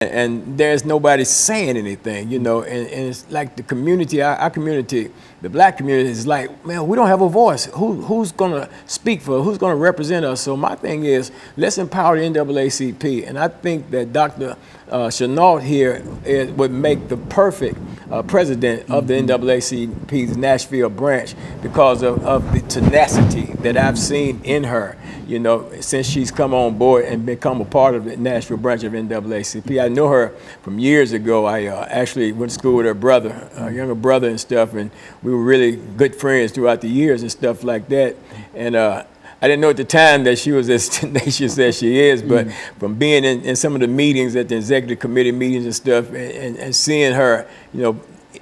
and there's nobody saying anything, you know, and it's like the community, our community, the black community is like, man, we don't have a voice. Who's gonna speak for us? Who's gonna represent us? So my thing is, let's empower the NAACP, and I think that Dr. PShinault here would make the perfect president of the NAACP's Nashville branch because of the tenacity that I've seen in her, you know, since she's come on board and become a part of the Nashville branch of NAACP. I know her from years ago. I actually went to school with her brother, younger brother and stuff, and we were really good friends throughout the years and stuff like that. And I didn't know at the time that she was as tenacious as she is, but from being in some of the meetings at the executive committee meetings and stuff, and seeing her, you know,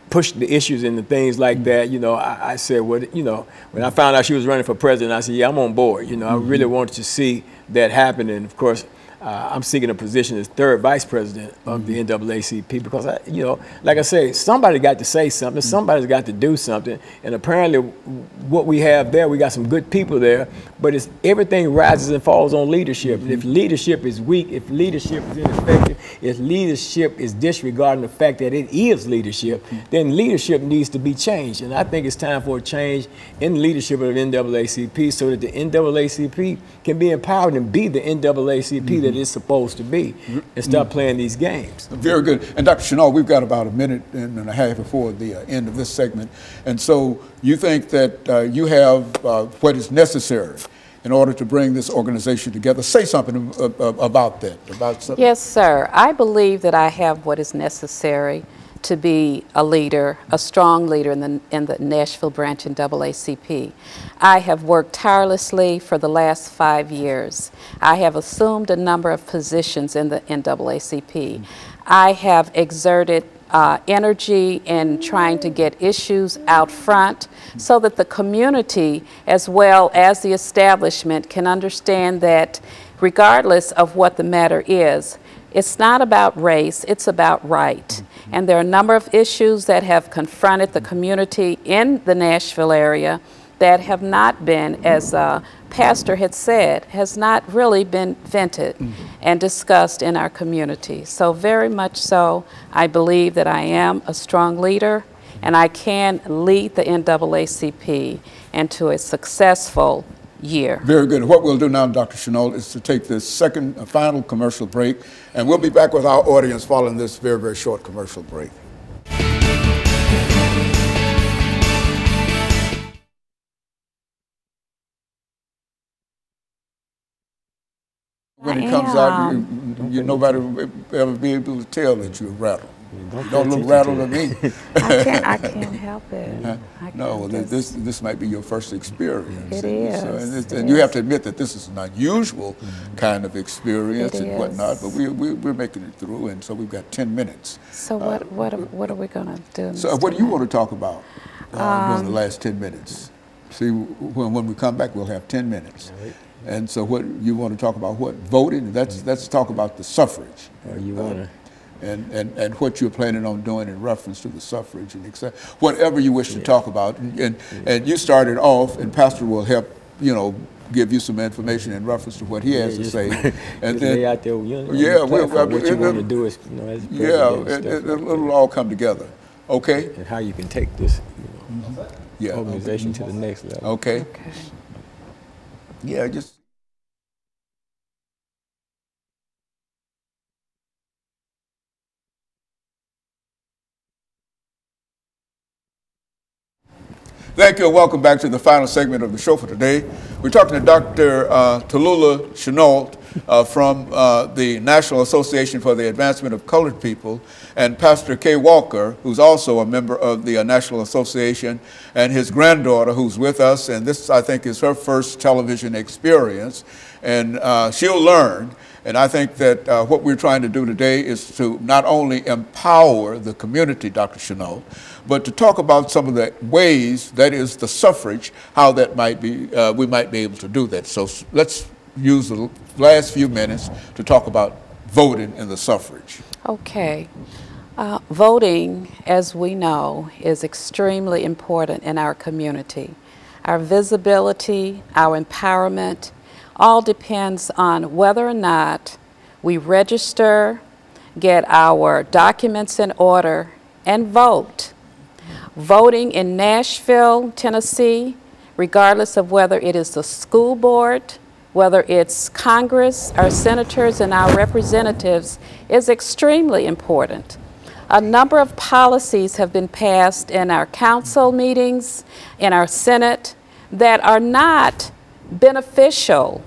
push the issues and the things like that, you know, I said, well, you know, when I found out she was running for president, I said, yeah, I'm on board. You know, I really wanted to see that happen. And of course, I'm seeking a position as third vice president of the NAACP because, you know, like I say, somebody got to say something, somebody's got to do something. And apparently what we have there, we got some good people there, but it's everything rises and falls on leadership. If leadership is weak, if leadership is ineffective, if leadership is disregarding the fact that it is leadership, then leadership needs to be changed. And I think it's time for a change in leadership of the NAACP so that the NAACP can be empowered and be the NAACP that it's supposed to be and stop playing these games. Very good. And Dr. PShinault, we've got about a minute and a half before the end of this segment. And so you think that you have what is necessary in order to bring this organization together. Say something about that. Yes, sir. I believe that I have what is necessary to be a leader, a strong leader in the Nashville branch in NAACP. I have worked tirelessly for the last 5 years. I have assumed a number of positions in the NAACP. I have exerted energy in trying to get issues out front so that the community as well as the establishment can understand that regardless of what the matter is, it's not about race, it's about right. And there are a number of issues that have confronted the community in the Nashville area that have not been, as Pastor had said, has not really been vented and discussed in our community. So very much so, I believe that I am a strong leader and I can lead the NAACP into a successful year. Very good. What we'll do now, Dr. PShinault, is to take this second final commercial break, and we'll be back with our audience following this very, very short commercial break. When it comes out, nobody will ever be able to tell that you're rattled. You don't look rattled to me. I can't help it. No, this might be your first experience. It is. And you have to admit that this is an unusual kind of experience and whatnot, but we're making it through, and so we've got 10 minutes. So what are we going to do? So what do you want to talk about during the last 10 minutes? See, when we come back, we'll have 10 minutes. Right. And so what you want to talk about, what? Voting? Let's talk about the suffrage. You want to... And what you're planning on doing in reference to the suffrage and etc. Whatever you wish to talk about. And you started off, and Pastor will help, you know, give you some information in reference to what he has to say. And then lay out there, you know, what you want to do is, you know, as president, it'll all come together. Okay. And how you can take this, you know, organization to the next level. Okay. Yeah, just. Thank you and welcome back to the final segment of the show for today. We're talking to Dr. PShinault from the National Association for the Advancement of Colored People, and Pastor KWalker, who's also a member of the National Association, and his granddaughter who's with us, and this I think is her first television experience, and she'll learn. And I think that what we're trying to do today is to not only empower the community, Dr. PShinault, but to talk about some of the ways, that is the suffrage, how that might be, we might be able to do that. So let's use the last few minutes to talk about voting in the suffrage. Okay. Voting, as we know, is extremely important in our community. Our visibility, our empowerment, all depends on whether or not we register get our documents in order, and vote. Voting in Nashville, Tennessee, regardless of whether it is the school board, whether it's Congress, our senators, and our representatives, is extremely important. A number of policies have been passed in our council meetings, in our Senate, that are not beneficial